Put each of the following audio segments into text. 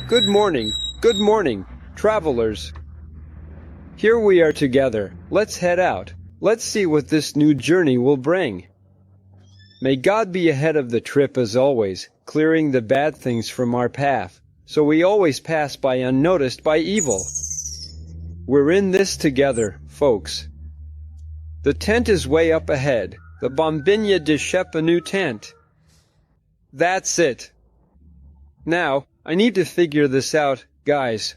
Good morning, travelers. Here we are together. Let's head out. Let's see what this new journey will bring. May God be ahead of the trip as always, clearing the bad things from our path, so we always pass by unnoticed by evil. We're in this together, folks. The tent is way up ahead. The Bombinha de Shep, a new tent. That's it. Now, I need to figure this out, guys.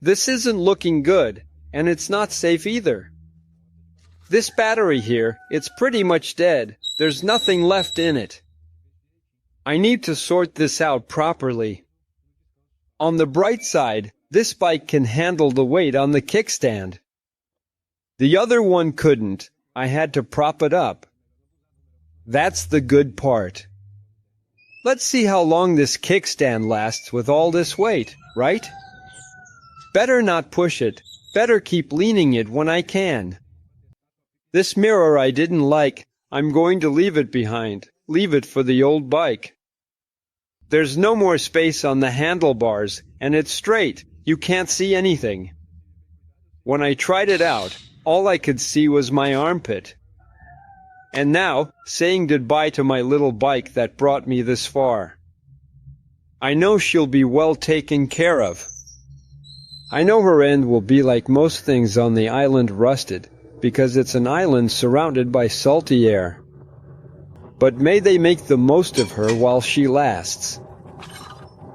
This isn't looking good, and it's not safe either. This battery here, it's pretty much dead. There's nothing left in it. I need to sort this out properly. On the bright side, this bike can handle the weight on the kickstand. The other one couldn't. I had to prop it up. That's the good part. Let's see how long this kickstand lasts with all this weight, right? Better not push it. Better keep leaning it when I can. This mirror I didn't like. I'm going to leave it behind. Leave it for the old bike. There's no more space on the handlebars, and it's straight. You can't see anything. When I tried it out, all I could see was my armpit. And now, saying goodbye to my little bike that brought me this far. I know she'll be well taken care of. I know her end will be like most things on the island, rusted, because it's an island surrounded by salty air. But may they make the most of her while she lasts.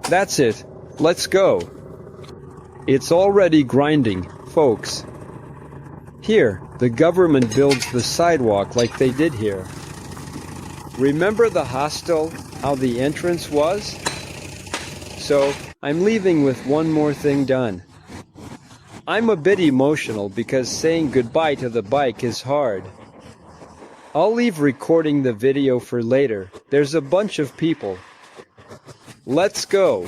That's it. Let's go. It's already grinding, folks. Here, the government builds the sidewalk like they did here. Remember the hostel, how the entrance was? So, I'm leaving with one more thing done. I'm a bit emotional because saying goodbye to the bike is hard. I'll leave recording the video for later. There's a bunch of people. Let's go.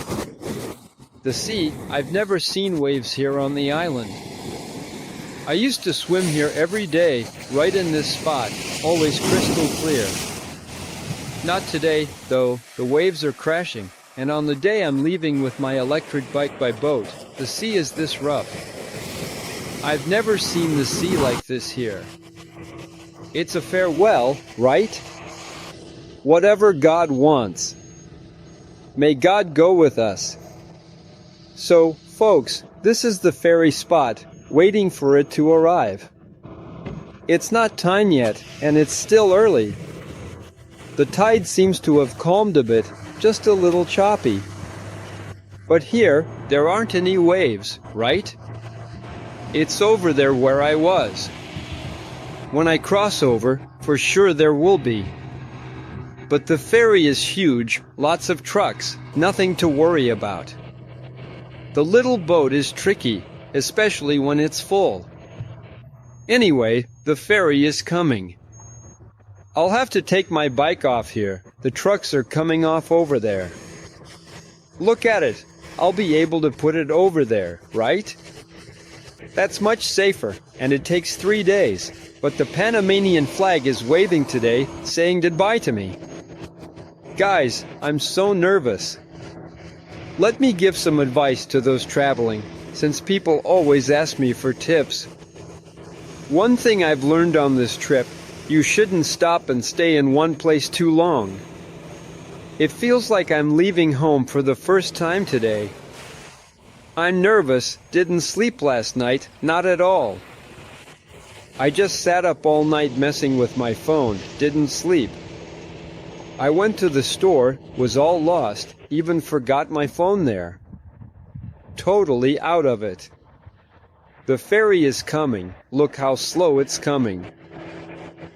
The sea, I've never seen waves here on the island. I used to swim here every day, right in this spot, always crystal clear. Not today, though. The waves are crashing, and on the day I'm leaving with my electric bike by boat, the sea is this rough. I've never seen the sea like this here. It's a farewell, right? Whatever God wants. May God go with us. So, folks, this is the ferry spot, waiting for it to arrive. It's not time yet, and it's still early. The tide seems to have calmed a bit, just a little choppy. But here, there aren't any waves, right? It's over there where I was. When I cross over, for sure there will be. But the ferry is huge, lots of trucks, nothing to worry about. The little boat is tricky, especially when it's full. Anyway, the ferry is coming. I'll have to take my bike off here. The trucks are coming off over there. Look at it. I'll be able to put it over there, right? That's much safer, and it takes 3 days. But the Panamanian flag is waving today, saying goodbye to me. Guys, I'm so nervous. Let me give some advice to those traveling, since people always ask me for tips. One thing I've learned on this trip, you shouldn't stop and stay in one place too long. It feels like I'm leaving home for the first time today. I'm nervous, didn't sleep last night, not at all. I just sat up all night messing with my phone, didn't sleep. I went to the store, was all lost, even forgot my phone there. Totally out of it. The ferry is coming. Look how slow it's coming.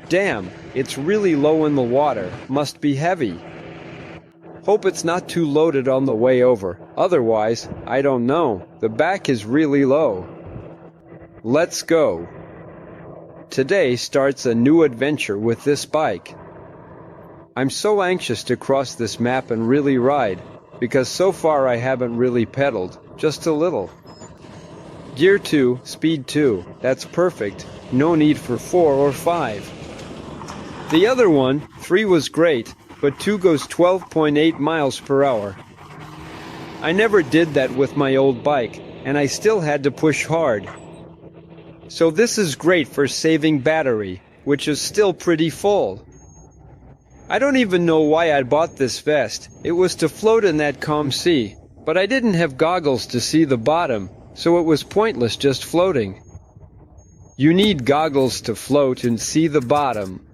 Damn, it's really low in the water. Must be heavy. Hope it's not too loaded on the way over. Otherwise, I don't know. The back is really low. Let's go. Today starts a new adventure with this bike. I'm so anxious to cross this map and really ride, because so far I haven't really pedaled, just a little. Gear 2, speed 2, that's perfect, no need for 4 or 5. The other one, 3 was great, but 2 goes 12.8 miles per hour. I never did that with my old bike, and I still had to push hard. So this is great for saving battery, which is still pretty full. I don't even know why I bought this vest. It was to float in that calm sea, but I didn't have goggles to see the bottom, so it was pointless just floating. You need goggles to float and see the bottom.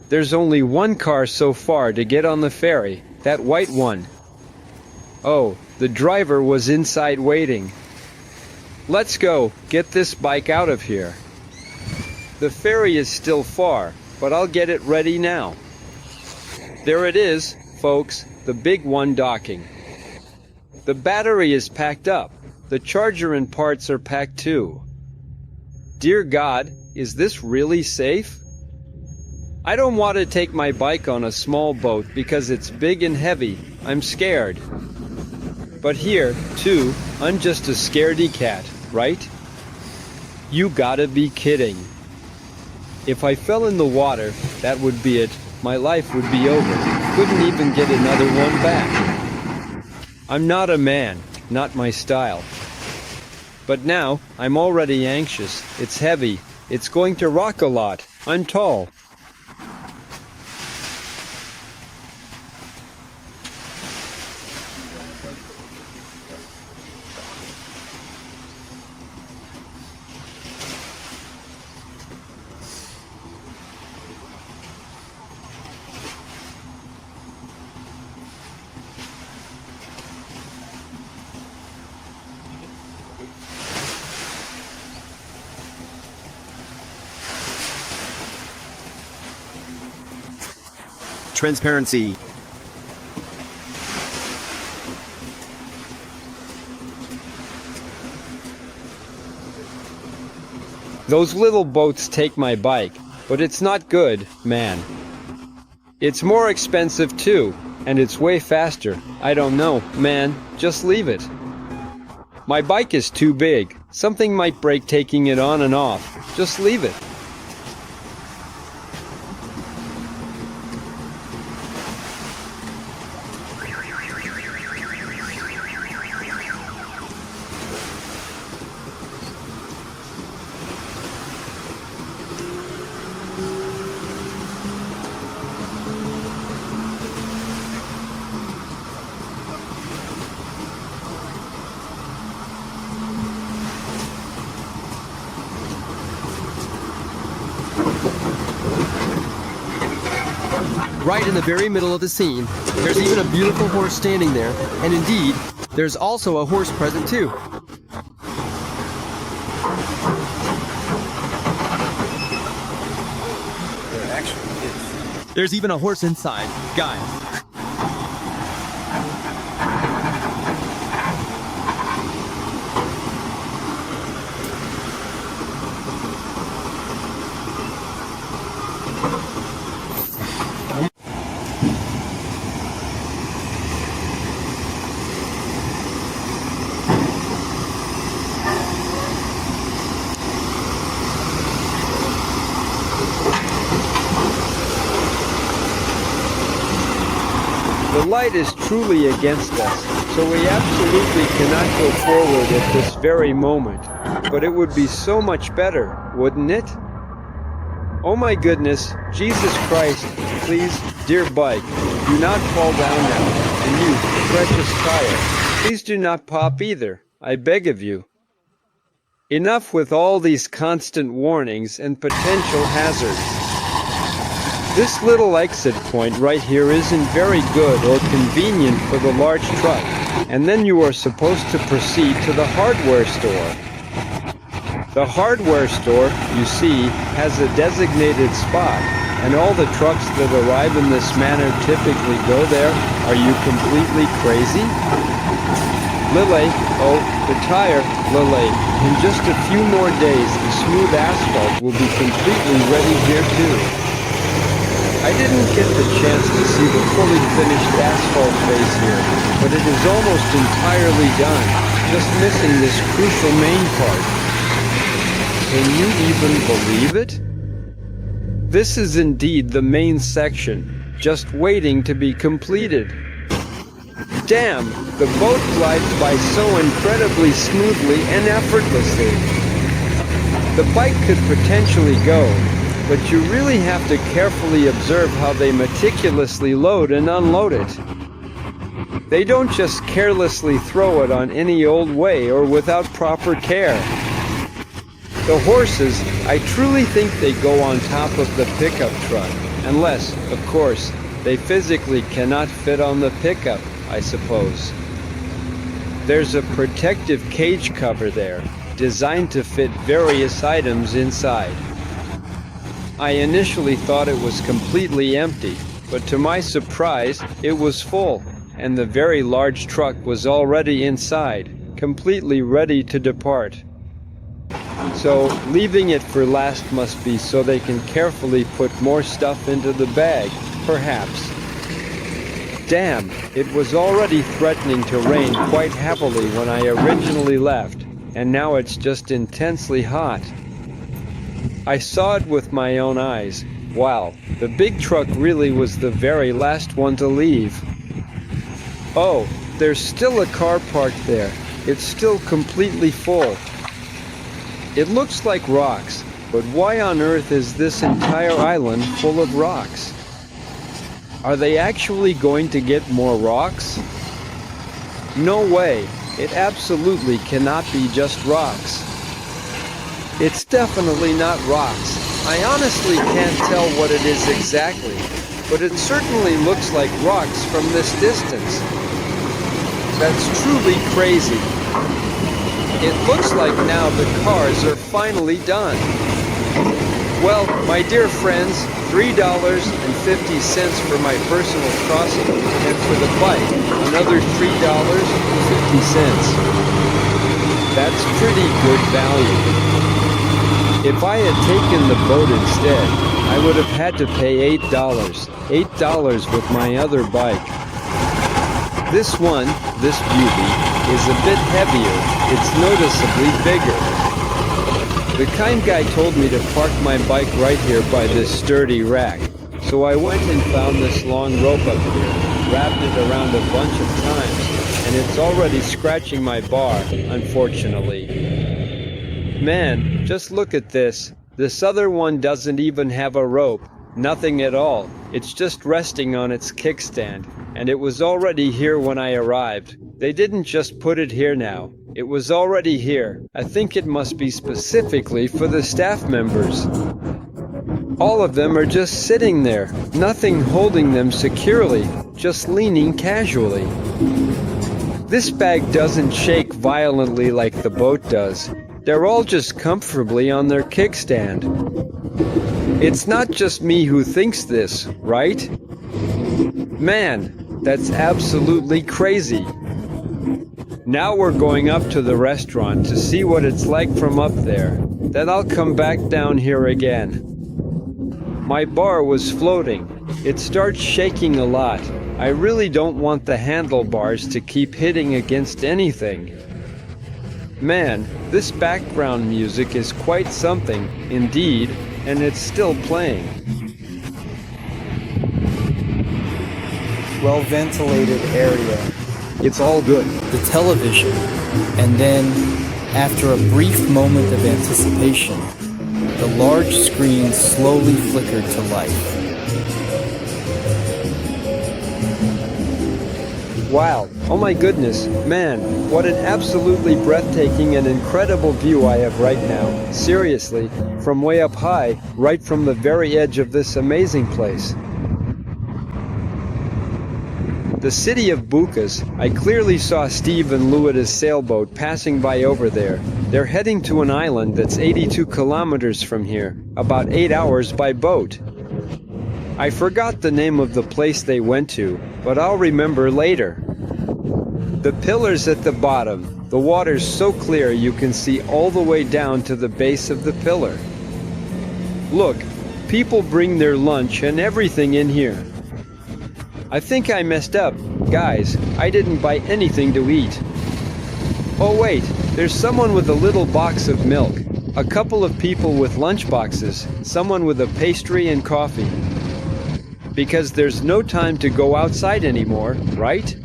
There's only one car so far to get on the ferry, that white one. Oh, the driver was inside waiting. Let's go, get this bike out of here. The ferry is still far, but I'll get it ready now. There it is, folks, the big one docking. The battery is packed up. The charger and parts are packed too. Dear God, is this really safe? I don't want to take my bike on a small boat because it's big and heavy. I'm scared. But here, too, I'm just a scaredy cat, right? You gotta be kidding. If I fell in the water, that would be it. My life would be over. Couldn't even get another one back. I'm not a man, not my style. But now, I'm already anxious. It's heavy. It's going to rock a lot. I'm tall. Transparency. Those little boats take my bike, but it's not good, man. It's more expensive too, and it's way faster. I don't know, man, just leave it. My bike is too big. Something might break taking it on and off. Just leave it. Right in the very middle of the scene, there's even a beautiful horse standing there, and indeed, there's also a horse present too. There actually is. There's even a horse inside. Guys, The light is truly against us, so we absolutely cannot go forward at this very moment. But it would be so much better, wouldn't it? Oh my goodness, Jesus Christ, please, dear bike, do not fall down now, and you, precious tire, please do not pop either, I beg of you. Enough with all these constant warnings and potential hazards. This little exit point right here isn't very good or convenient for the large truck, and then you are supposed to proceed to the hardware store. The hardware store, you see, has a designated spot, and all the trucks that arrive in this manner typically go there. Are you completely crazy? Lily, oh, the tire, Lily, in just a few more days the smooth asphalt will be completely ready here too. I didn't get the chance to see the fully finished asphalt face here, but it is almost entirely done, just missing this crucial main part. Can you even believe it? This is indeed the main section, just waiting to be completed. Damn, the boat glides by so incredibly smoothly and effortlessly. The bike could potentially go, but you really have to carefully observe how they meticulously load and unload it. They don't just carelessly throw it on any old way or without proper care. The horses, I truly think they go on top of the pickup truck, unless, of course, they physically cannot fit on the pickup, I suppose. There's a protective cage cover there, designed to fit various items inside. I initially thought it was completely empty, but to my surprise, it was full, and the very large truck was already inside, completely ready to depart. So, leaving it for last must be so they can carefully put more stuff into the bag, perhaps. Damn, it was already threatening to rain quite heavily when I originally left, and now it's just intensely hot. I saw it with my own eyes. Wow, the big truck really was the very last one to leave. Oh, there's still a car parked there. It's still completely full. It looks like rocks, but why on earth is this entire island full of rocks? Are they actually going to get more rocks? No way. It absolutely cannot be just rocks. It's definitely not rocks. I honestly can't tell what it is exactly, but it certainly looks like rocks from this distance. That's truly crazy. It looks like now the cars are finally done. Well, my dear friends, $3.50 for my personal crossing, and for the bike, another $3.50. That's pretty good value. If I had taken the boat instead, I would have had to pay $8 with my other bike. This one, this beauty, is a bit heavier. It's noticeably bigger. The kind guy told me to park my bike right here by this sturdy rack. So I went and found this long rope up here, wrapped it around a bunch of times, and it's already scratching my bar, unfortunately. Man, just look at this. This other one doesn't even have a rope. Nothing at all. It's just resting on its kickstand. And it was already here when I arrived. They didn't just put it here now. It was already here. I think it must be specifically for the staff members. All of them are just sitting there. Nothing holding them securely. Just leaning casually. This bag doesn't shake violently like the boat does. They're all just comfortably on their kickstand. It's not just me who thinks this, right? Man, that's absolutely crazy. Now we're going up to the restaurant to see what it's like from up there. Then I'll come back down here again. My bar was floating. It starts shaking a lot. I really don't want the handlebars to keep hitting against anything. Man, this background music is quite something, indeed, and it's still playing. Well-ventilated area. It's all good. The television. And then, after a brief moment of anticipation, the large screen slowly flickered to life. Wow, oh my goodness, man, what an absolutely breathtaking and incredible view I have right now. Seriously, from way up high, right from the very edge of this amazing place. The city of Bocas, I clearly saw Steve and Luida's sailboat passing by over there. They're heading to an island that's 82 kilometers from here, about 8 hours by boat. I forgot the name of the place they went to, but I'll remember later. The pillars at the bottom, the water's so clear you can see all the way down to the base of the pillar. Look, people bring their lunch and everything in here. I think I messed up. Guys, I didn't buy anything to eat. Oh wait, there's someone with a little box of milk. A couple of people with lunch boxes. Someone with a pastry and coffee. Because there's no time to go outside anymore, right?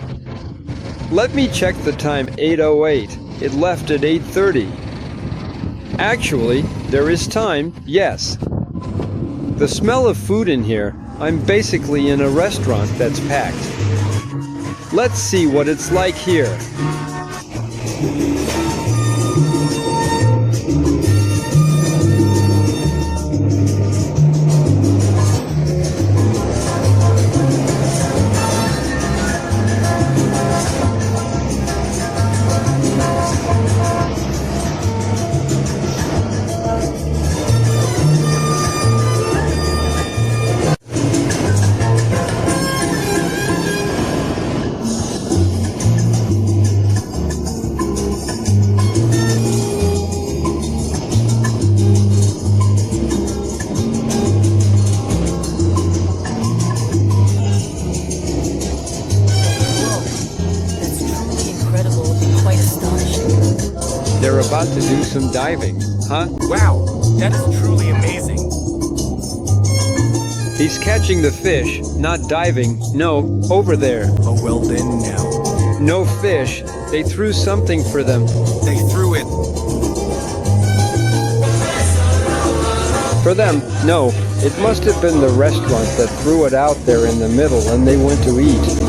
Let me check the time. 8:08. It left at 8:30. Actually, there is time, yes. The smell of food in here, I'm basically in a restaurant that's packed. Let's see what it's like here. They're about to do some diving, huh? Wow, that is truly amazing. He's catching the fish, not diving. No, over there. Oh, well then now. No fish. They threw something for them. They threw it. For them, no. It must have been the restaurant that threw it out there in the middle and they went to eat.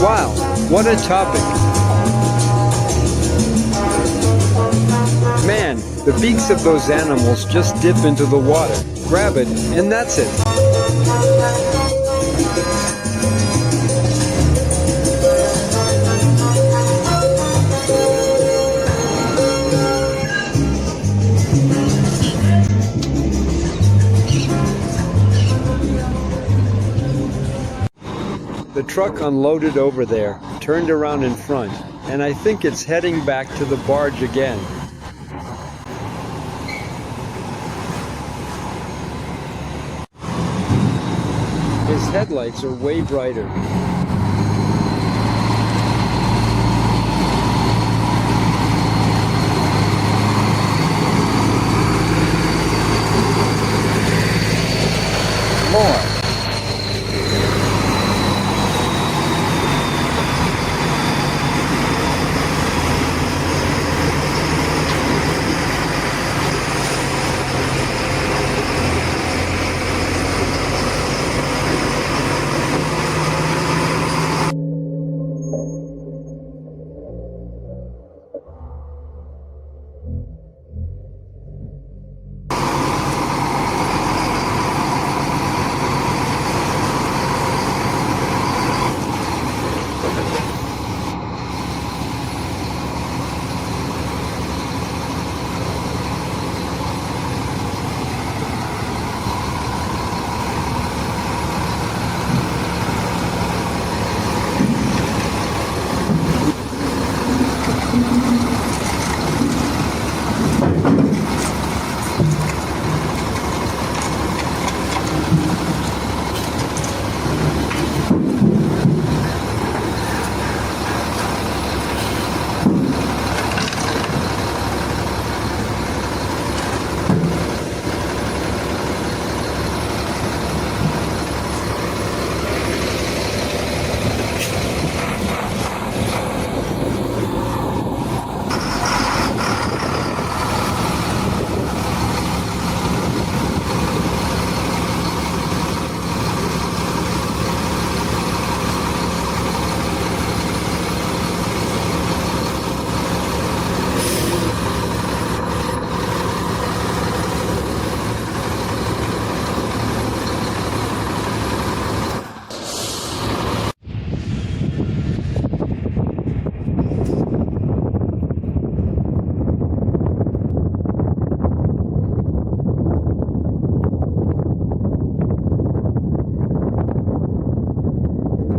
Wow, what a topic. Man, the beaks of those animals just dip into the water, grab it, and that's it. The truck unloaded over there, turned around in front, and I think it's heading back to the barge again. His headlights are way brighter. More.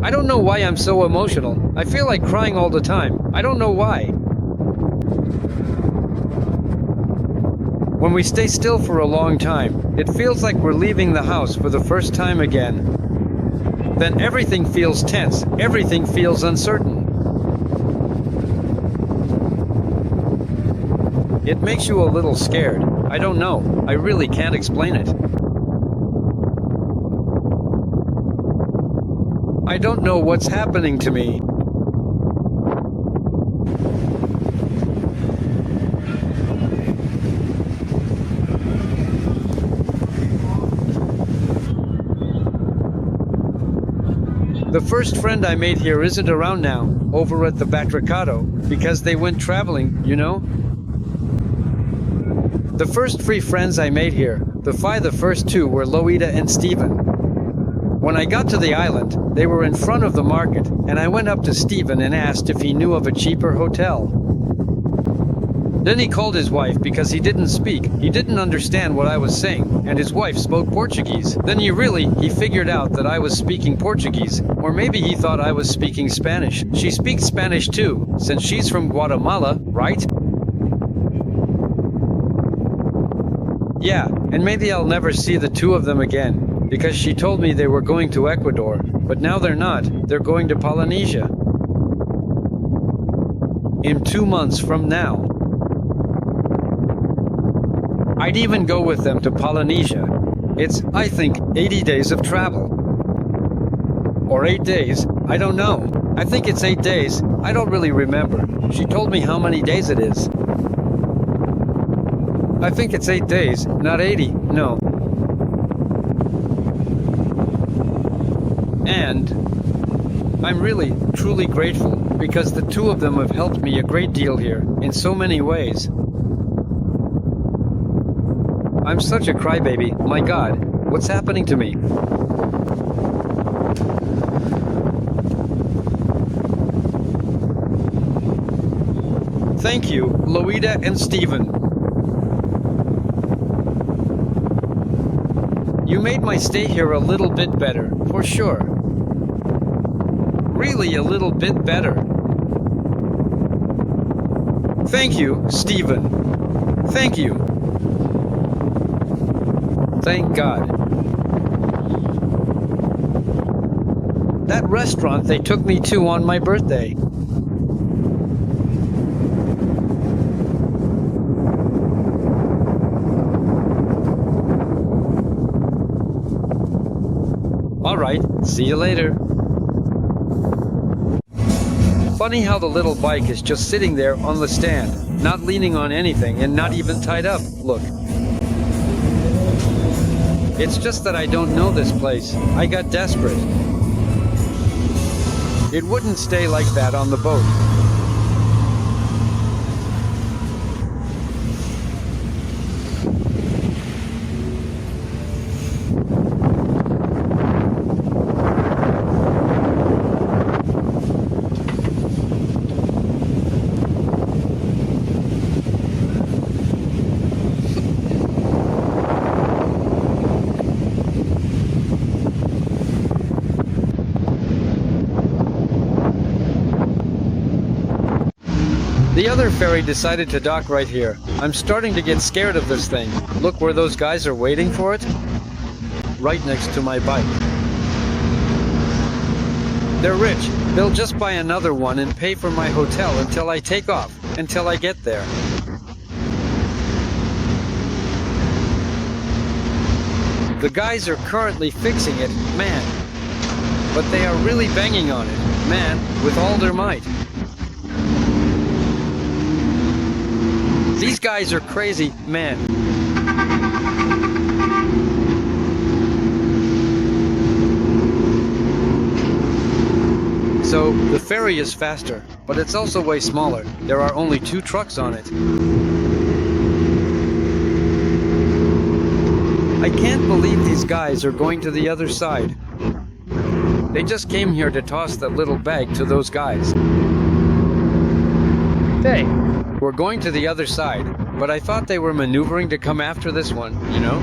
I don't know why I'm so emotional. I feel like crying all the time. I don't know why. When we stay still for a long time, it feels like we're leaving the house for the first time again. Then everything feels tense. Everything feels uncertain. It makes you a little scared. I don't know. I really can't explain it. I don't know what's happening to me. The first friend I made here isn't around now, over at the Batracado, because they went traveling, you know? The first 3 friends I made here, the first 2 were Loida and Stephen. When I got to the island, they were in front of the market, and I went up to Stephen and asked if he knew of a cheaper hotel. Then he called his wife because he didn't speak. He didn't understand what I was saying, and his wife spoke Portuguese. Then he figured out that I was speaking Portuguese, or maybe he thought I was speaking Spanish. She speaks Spanish too, since she's from Guatemala, right? Yeah, and maybe I'll never see the 2 of them again, because she told me they were going to Ecuador, but now they're not. They're going to Polynesia. In 2 months from now. I'd even go with them to Polynesia. It's, I think, 80 days of travel. Or 8 days, I don't know. I think it's 8 days, I don't really remember. She told me how many days it is. I think it's 8 days, not 80, no. And I'm really, truly grateful, because the 2 of them have helped me a great deal here, in so many ways. I'm such a crybaby, my God, what's happening to me? Thank you, Loida and Stephen. You made my stay here a little bit better, for sure. Really a little bit better. Thank you, Stephen. Thank you. Thank God. That restaurant they took me to on my birthday. All right, see you later. Funny how the little bike is just sitting there on the stand, not leaning on anything and not even tied up, look. It's just that I don't know this place. I got desperate. It wouldn't stay like that on the boat. The other ferry decided to dock right here. I'm starting to get scared of this thing. Look where those guys are waiting for it. Right next to my bike. They're rich. They'll just buy another one and pay for my hotel until I take off, until I get there. The guys are currently fixing it, man. But they are really banging on it, man, with all their might. These guys are crazy, man. So, the ferry is faster, but it's also way smaller. There are only 2 trucks on it. I can't believe these guys are going to the other side. They just came here to toss that little bag to those guys. Hey, we're going to the other side, but I thought they were maneuvering to come after this one, you know?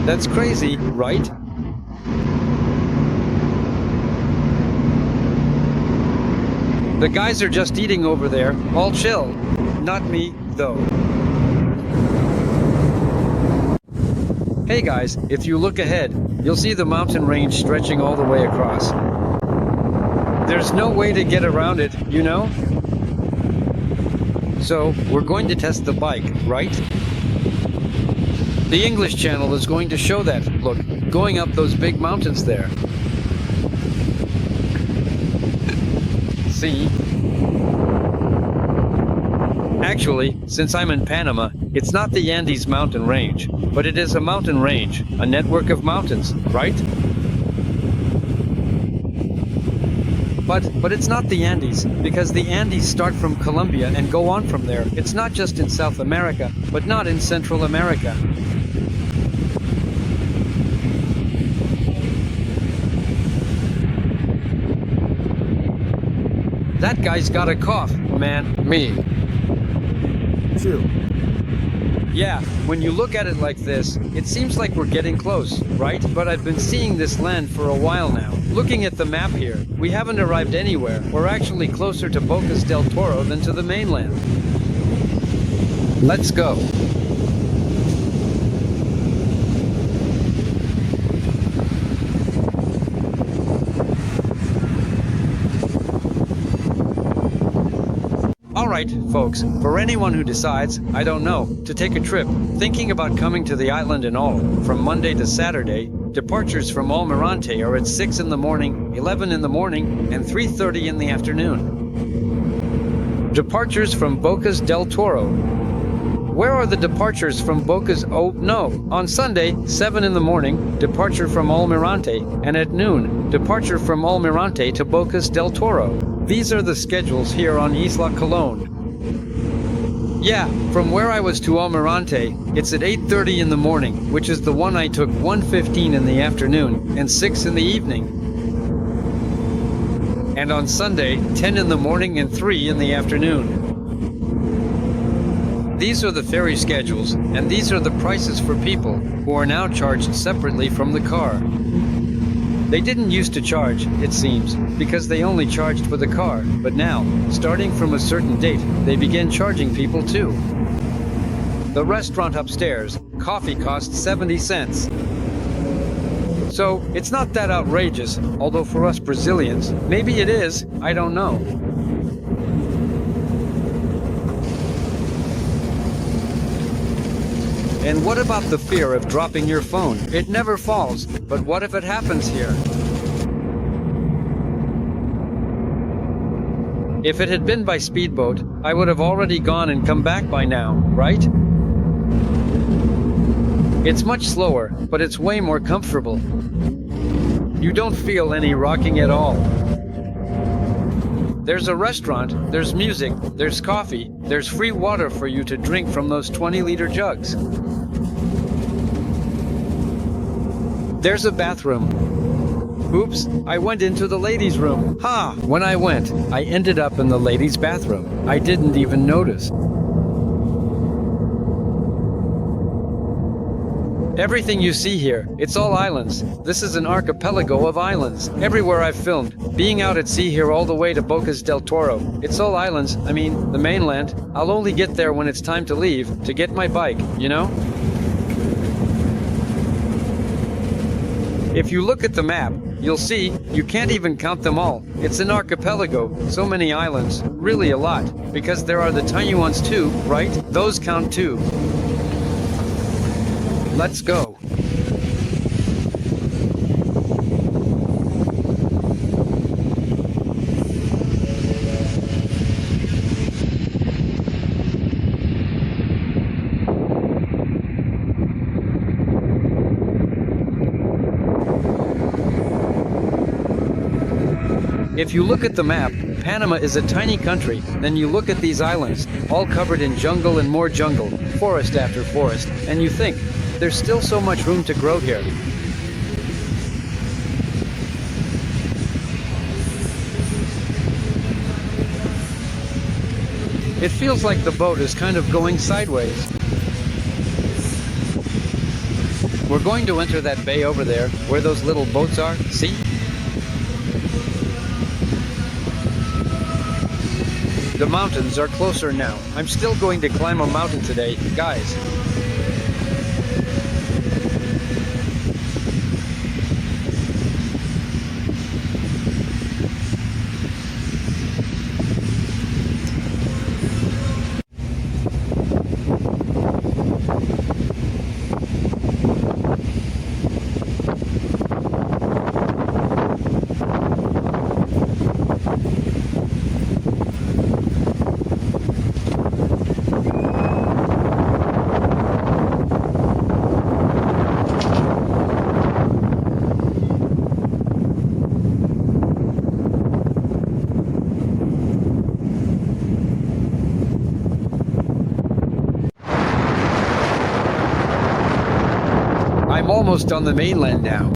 That's crazy, right? The guys are just eating over there, all chill. Not me, though. Hey guys, if you look ahead, you'll see the mountain range stretching all the way across. There's no way to get around it, you know? So, we're going to test the bike, right? The English channel is going to show that, look, going up those big mountains there. See? Actually, since I'm in Panama, it's not the Andes mountain range, but it is a mountain range, a network of mountains, right? But it's not the Andes, because the Andes start from Colombia and go on from there. It's not just in South America, but not in Central America. That guy's got a cough, man. Me. True. Yeah, when you look at it like this, it seems like we're getting close, right? But I've been seeing this land for a while now. Looking at the map here, we haven't arrived anywhere. We're actually closer to Bocas del Toro than to the mainland. Let's go. Alright, folks, for anyone who decides, I don't know, to take a trip, thinking about coming to the island and all, from Monday to Saturday, departures from Almirante are at 6 in the morning, 11 in the morning, and 3:30 in the afternoon. Departures from Bocas del Toro. Where are the departures from Bocas? Oh, no. On Sunday, 7 in the morning, departure from Almirante, and at noon, departure from Almirante to Bocas del Toro. These are the schedules here on Isla Colón. Yeah, from where I was to Almirante, it's at 8:30 in the morning, which is the one I took 1:15 in the afternoon and 6 in the evening. And on Sunday, 10 in the morning and 3 in the afternoon. These are the ferry schedules, and these are the prices for people, who are now charged separately from the car. They didn't used to charge, it seems, because they only charged for the car, but now, starting from a certain date, they began charging people too. The restaurant upstairs, coffee costs 70 cents. So, it's not that outrageous, although for us Brazilians, maybe it is, I don't know. And what about the fear of dropping your phone? It never falls, but what if it happens here? If it had been by speedboat, I would have already gone and come back by now, right? It's much slower, but it's way more comfortable. You don't feel any rocking at all. There's a restaurant, there's music, there's coffee, there's free water for you to drink from those 20-liter jugs. There's a bathroom. Oops, I went into the ladies' room. Ha! When I went, I ended up in the ladies' bathroom. I didn't even notice. Everything you see here, it's all islands. This is an archipelago of islands. Everywhere I've filmed, being out at sea here all the way to Bocas del Toro, it's all islands, I mean, the mainland. I'll only get there when it's time to leave, to get my bike, you know? If you look at the map, you'll see you can't even count them all. It's an archipelago, so many islands, really a lot, because there are the tiny ones too, right? Those count too. Let's go. If you look at the map, Panama is a tiny country. Then you look at these islands, all covered in jungle and more jungle, forest after forest, and you think, there's still so much room to grow here. It feels like the boat is kind of going sideways. We're going to enter that bay over there, where those little boats are, see? The mountains are closer now. I'm still going to climb a mountain today, guys. almost on the mainland now.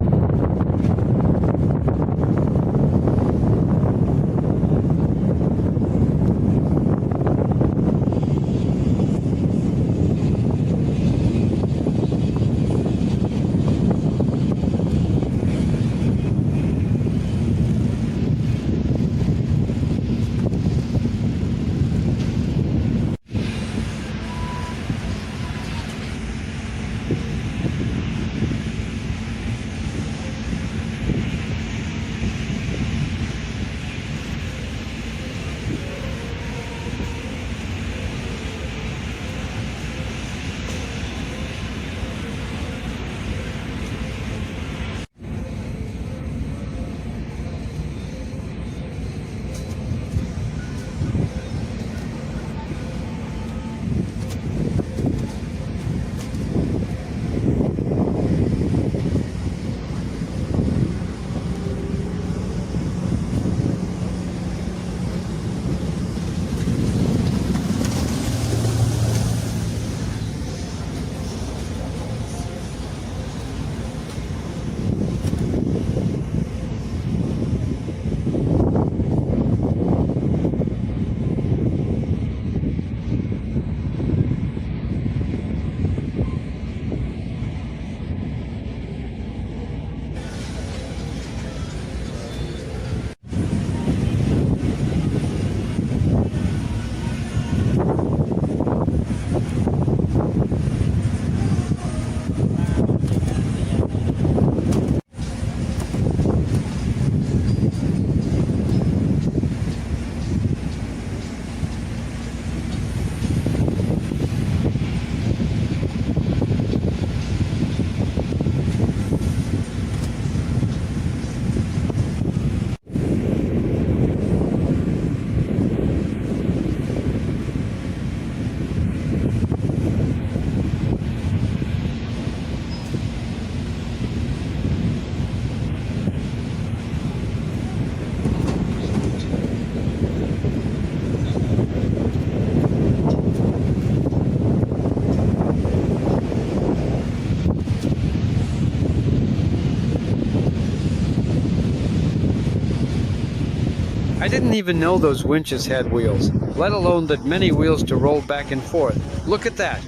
I didn't even know those winches had wheels, let alone that many wheels to roll back and forth. Look at that.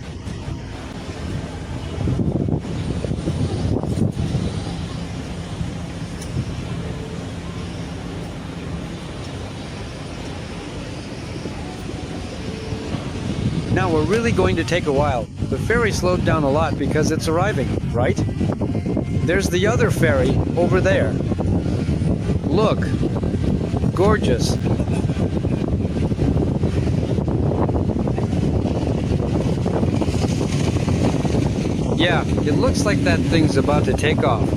Now we're really going to take a while. The ferry slowed down a lot because it's arriving, right? There's the other ferry over there. Look. Gorgeous. Yeah, it looks like that thing's about to take off.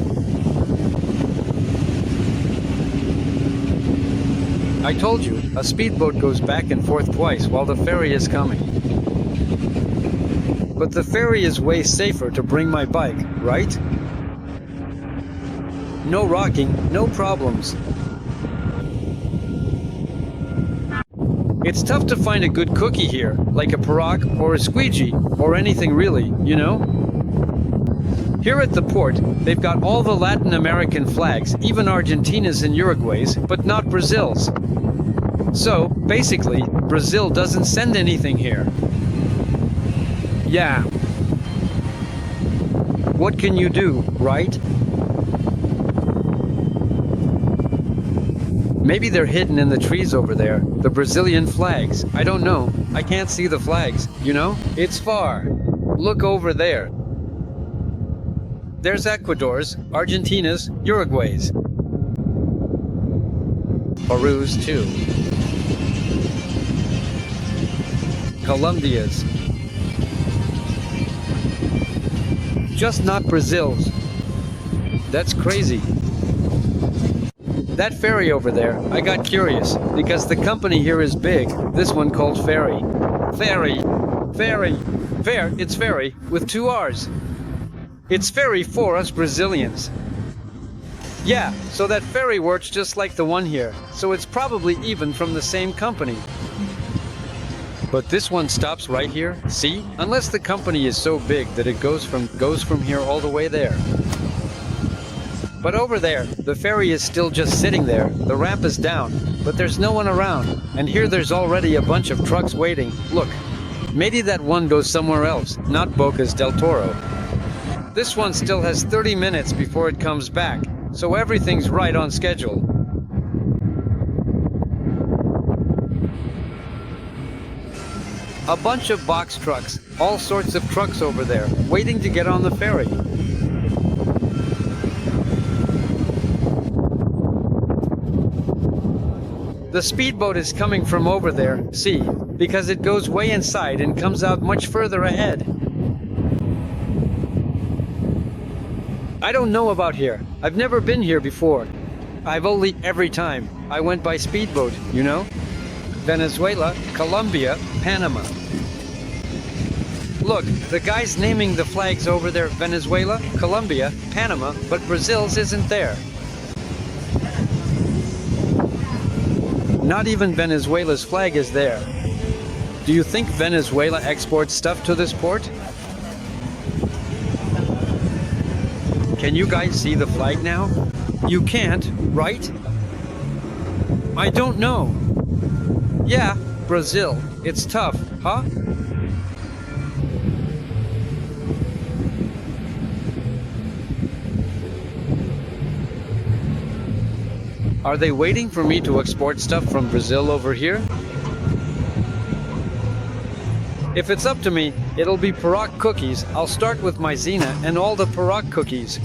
I told you, a speedboat goes back and forth twice while the ferry is coming. But the ferry is way safer to bring my bike, right? No rocking, no problems. It's tough to find a good cookie here, like a pirogue or a squeegee, or anything really, you know? Here at the port, they've got all the Latin American flags, even Argentina's and Uruguay's, but not Brazil's. So, basically, Brazil doesn't send anything here. Yeah. What can you do, right? Maybe they're hidden in the trees over there, the Brazilian flags. I don't know. I can't see the flags, you know? It's far. Look over there. There's Ecuador's, Argentina's, Uruguay's. Peru's too. Colombia's. Just not Brazil's. That's crazy. That ferry over there, I got curious, because the company here is big, this one called Ferry. Ferry. Ferry. It's Ferry, with 2 R's. It's Ferry for us Brazilians. Yeah, so that ferry works just like the one here, so it's probably even from the same company. But this one stops right here, see? Unless the company is so big that it goes from here all the way there. But over there, the ferry is still just sitting there. The ramp is down, but there's no one around. And here there's already a bunch of trucks waiting. Look, maybe that one goes somewhere else, not Bocas del Toro. This one still has 30 minutes before it comes back, so everything's right on schedule. A bunch of box trucks, all sorts of trucks over there, waiting to get on the ferry. The speedboat is coming from over there, see, because it goes way inside and comes out much further ahead. I don't know about here. I've never been here before. I've only every time I went by speedboat, you know? Venezuela, Colombia, Panama. Look, the guy's naming the flags over there, Venezuela, Colombia, Panama, but Brazil's isn't there. Not even Venezuela's flag is there. Do you think Venezuela exports stuff to this port? Can you guys see the flag now? You can't, right? I don't know. Yeah, Brazil. It's tough, huh? Are they waiting for me to export stuff from Brazil over here? If it's up to me, it'll be Paroc cookies. I'll start with maizena and all the Paroc cookies.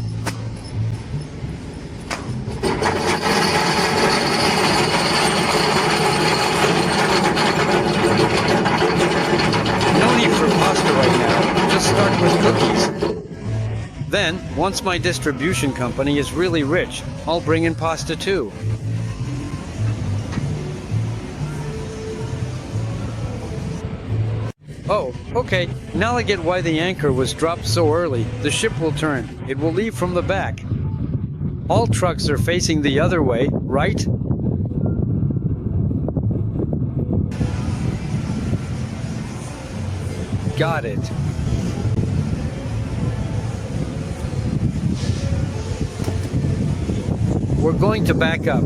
No need for pasta right now. Just start with cookies. Then, once my distribution company is really rich, I'll bring in pasta too. Oh, okay. Now I get why the anchor was dropped so early. The ship will turn. It will leave from the back. All trucks are facing the other way, right? Got it. We're going to back up.